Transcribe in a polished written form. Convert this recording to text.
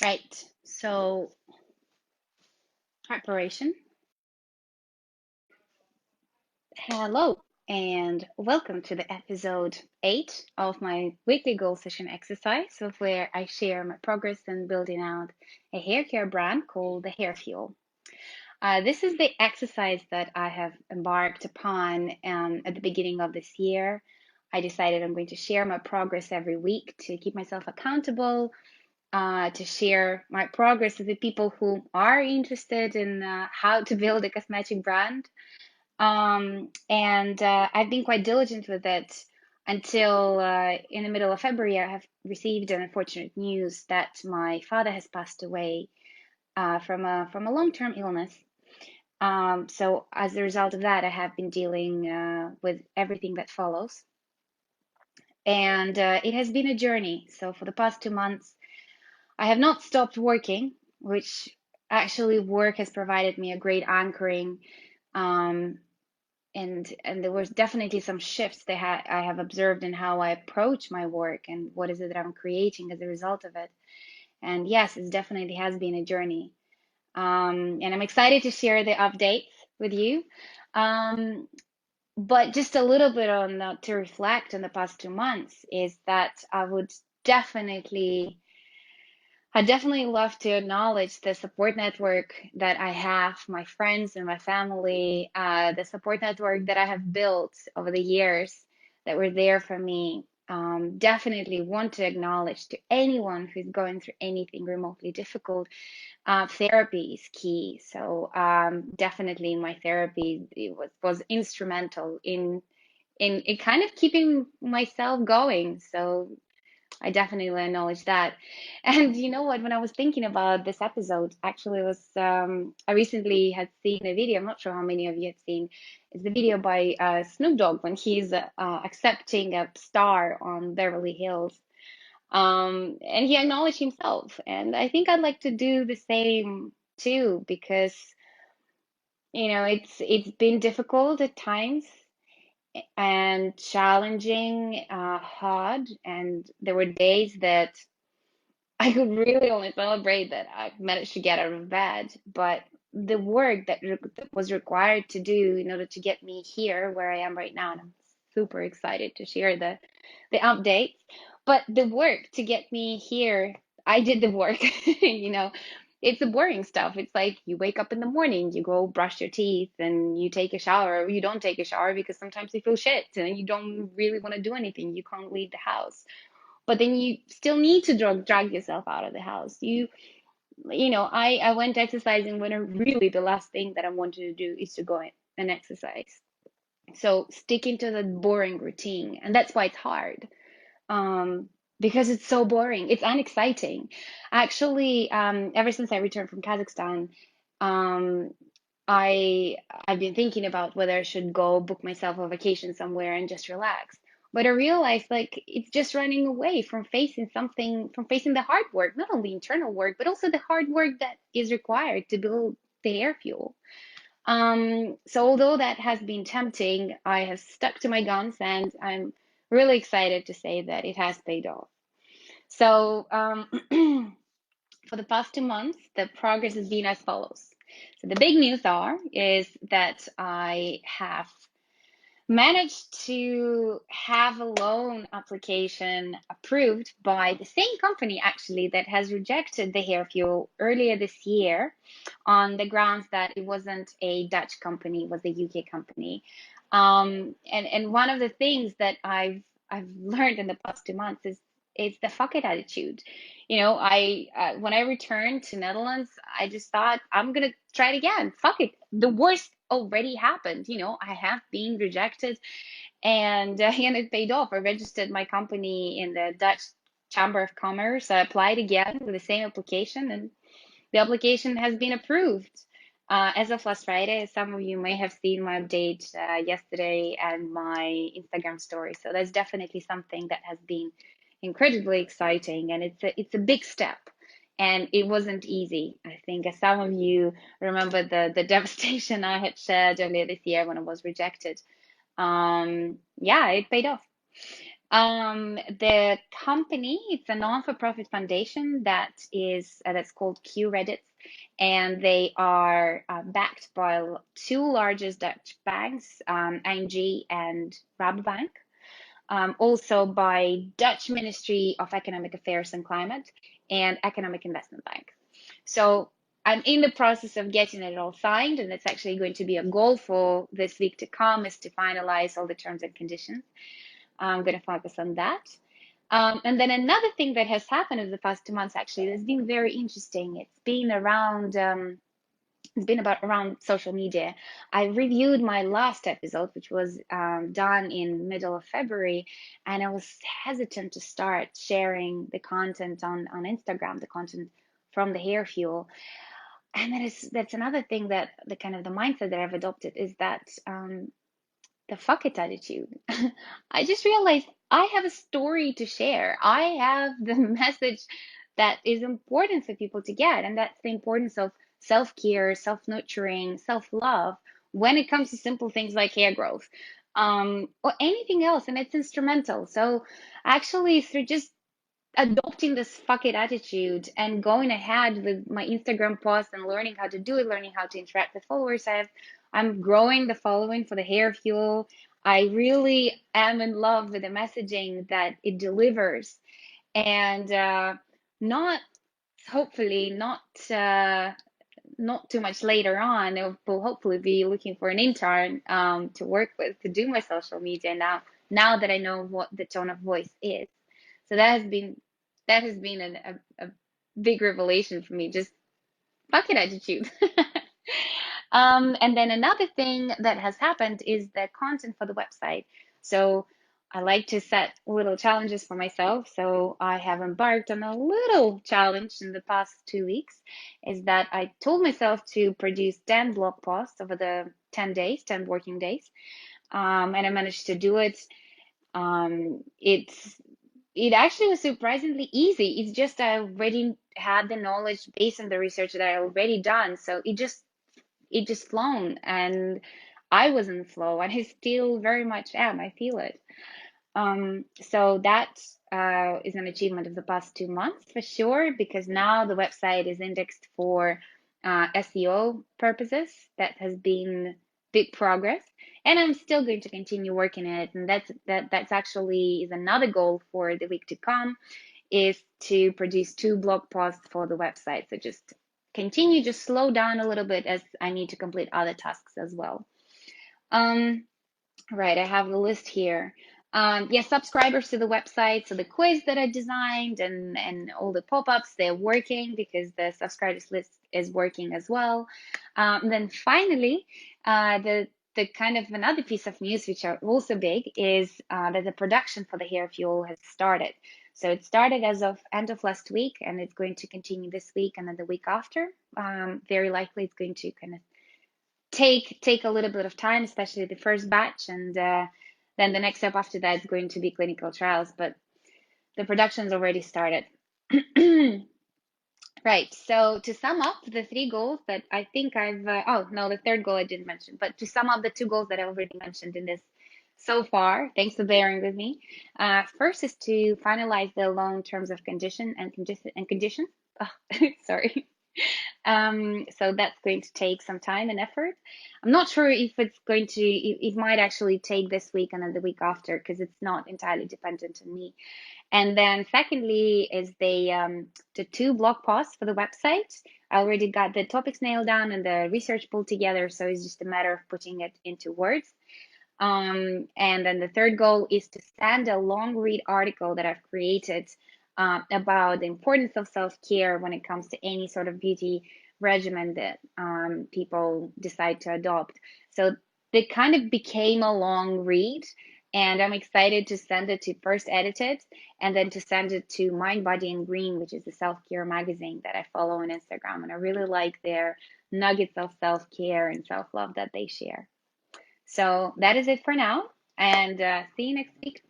Right. So, preparation. Hello, and welcome to the episode 8 of my weekly goal session exercise, of where I share my progress in building out a hair care brand called the Hair Fuel. This is the exercise that I have embarked upon at the beginning of this year. I decided I'm going to share my progress every week to keep myself accountable, to share my progress with the people who are interested in how to build a cosmetic brand. And I've been quite diligent with it until in the middle of February, I have received an unfortunate news that my father has passed away from a long-term illness. So as a result of that, I have been dealing with everything that follows. And it has been a journey. So for the past 2 months, I have not stopped working, which actually work has provided me a great anchoring. Um, and there was definitely some shifts that I have observed in how I approach my work and what is it that I'm creating as a result of it. And yes, it definitely has been a journey. And I'm excited to share the updates with you. Um, but just a little bit on to reflect on the past 2 months is that I definitely love to acknowledge the support network that I have, my friends and my family, the support network that I have built over the years that were there for me. Definitely want to acknowledge to anyone who's going through anything remotely difficult. Therapy is key. So definitely my therapy it was instrumental in kind of keeping myself going. So I definitely acknowledge that. And you know what? When I was thinking about this episode, actually, it was I recently had seen a video. I'm not sure how many of you had seen. It's the video by Snoop Dogg when he's accepting a star on Beverly Hills, and he acknowledged himself. And I think I'd like to do the same too, because it's been difficult at times and challenging, hard, and there were days that I could really only celebrate that I managed to get out of bed, but the work that was required to do in order to get me here where I am right now, and I'm super excited to share the updates. But the work to get me here, I did the work. You know, it's the boring stuff. It's like you wake up in the morning, you go brush your teeth, and you take a shower, or you don't take a shower because sometimes you feel shit and you don't really want to do anything. You can't leave the house, but then you still need to drag yourself out of the house. I went exercising when really the last thing that I wanted to do is to go and exercise. So sticking to the boring routine, and that's why it's hard. Because it's so boring, it's unexciting. Actually, ever since I returned from Kazakhstan, um, I I've been thinking about whether I should go book myself a vacation somewhere and just relax. But I realized like it's just running away from facing the hard work, not only internal work, but also the hard work that is required to build the air fuel. So although that has been tempting, I have stuck to my guns and I'm really excited to say that it has paid off. So for the past 2 months, the progress has been as follows. So the big news is that I have managed to have a loan application approved by the same company actually that has rejected the hair fuel earlier this year on the grounds that it wasn't a Dutch company, it was a UK company. And one of the things that I've learned in the past 2 months is the fuck it attitude. I when I returned to Netherlands, I just thought I'm gonna try it again. Fuck it. The worst already happened. I have been rejected, and it paid off. I registered my company in the Dutch Chamber of Commerce. I applied again with the same application, and the application has been approved. As of last Friday, some of you may have seen my update yesterday and my Instagram story. So that's definitely something that has been incredibly exciting, and it's a big step. And it wasn't easy. I think as some of you remember the devastation I had shared earlier this year when I was rejected. Yeah, it paid off. The company, it's a non-for-profit foundation that is that's called Q Reddit, and they are backed by two largest Dutch banks, ING and Rabobank, also by Dutch Ministry of Economic Affairs and Climate and Economic Investment Bank. So I'm in the process of getting it all signed, and it's actually going to be a goal for this week to come is to finalize all the terms and conditions. I'm going to focus on that. And then another thing that has happened in the past 2 months, actually, that's been very interesting. It's been about around social media. I reviewed my last episode, which was done in middle of February, and I was hesitant to start sharing the content on Instagram, the content from the hair fuel. And that's another thing that the kind of the mindset that I've adopted is that the fuck it attitude. I just realized I have a story to share. I have the message that is important for people to get, and that's the importance of self-care, self-nurturing, self-love when it comes to simple things like hair growth, or anything else, and it's instrumental. So actually, through just adopting this fuck it attitude and going ahead with my Instagram posts and learning how to do it, learning how to interact with followers. I'm growing the following for the hair fuel. I really am in love with the messaging that it delivers, and not hopefully not too much later on. I will hopefully be looking for an intern to work with to do my social media now that I know what the tone of voice is. So that has been a big revelation for me. Just fuck it attitude. And then another thing that has happened is the content for the website. So I like to set little challenges for myself. So I have embarked on a little challenge in the past 2 weeks, is that I told myself to produce 10 blog posts over the 10 days, 10 working days. And I managed to do it. It actually was surprisingly easy. It's just I already had the knowledge based on the research that I already done. So it just flown, and I was in the flow, and I still very much am. I feel it. So that is an achievement of the past 2 months for sure, because now the website is indexed for SEO purposes. That has been big progress, and I'm still going to continue working on it. And that's actually is another goal for the week to come, is to produce 2 blog posts for the website. So just continue, just slow down a little bit as I need to complete other tasks as well. Um, Right, I have the list here. Yes, subscribers to the website. So the quiz that I designed and all the pop-ups, they're working because the subscribers list is working as well. And then finally, the kind of another piece of news which are also big is that the production for the hair fuel has started. So it started as of end of last week, and it's going to continue this week and then the week after. Very likely, it's going to kind of take a little bit of time, especially the first batch, and then the next step after that is going to be clinical trials. But the production's already started. Right. So to sum up the 3 goals that I think oh no, the third goal I didn't mention, but to sum up the 2 goals that I already mentioned in this so far, thanks for bearing with me. First is to finalize the loan terms of conditions. Oh, sorry. So that's going to take some time and effort. I'm not sure if it's going to, it might actually take this week and then the week after, because it's not entirely dependent on me. And then secondly is the 2 blog posts for the website. I already got the topics nailed down and the research pulled together, so it's just a matter of putting it into words. And then the third goal is to send a long read article that I've created about the importance of self-care when it comes to any sort of beauty regimen that people decide to adopt. So they kind of became a long read, and I'm excited to send it to first edit it and then to send it to Mind, Body, and Green, which is a self-care magazine that I follow on Instagram. And I really like their nuggets of self-care and self-love that they share. So that is it for now, and see you next week.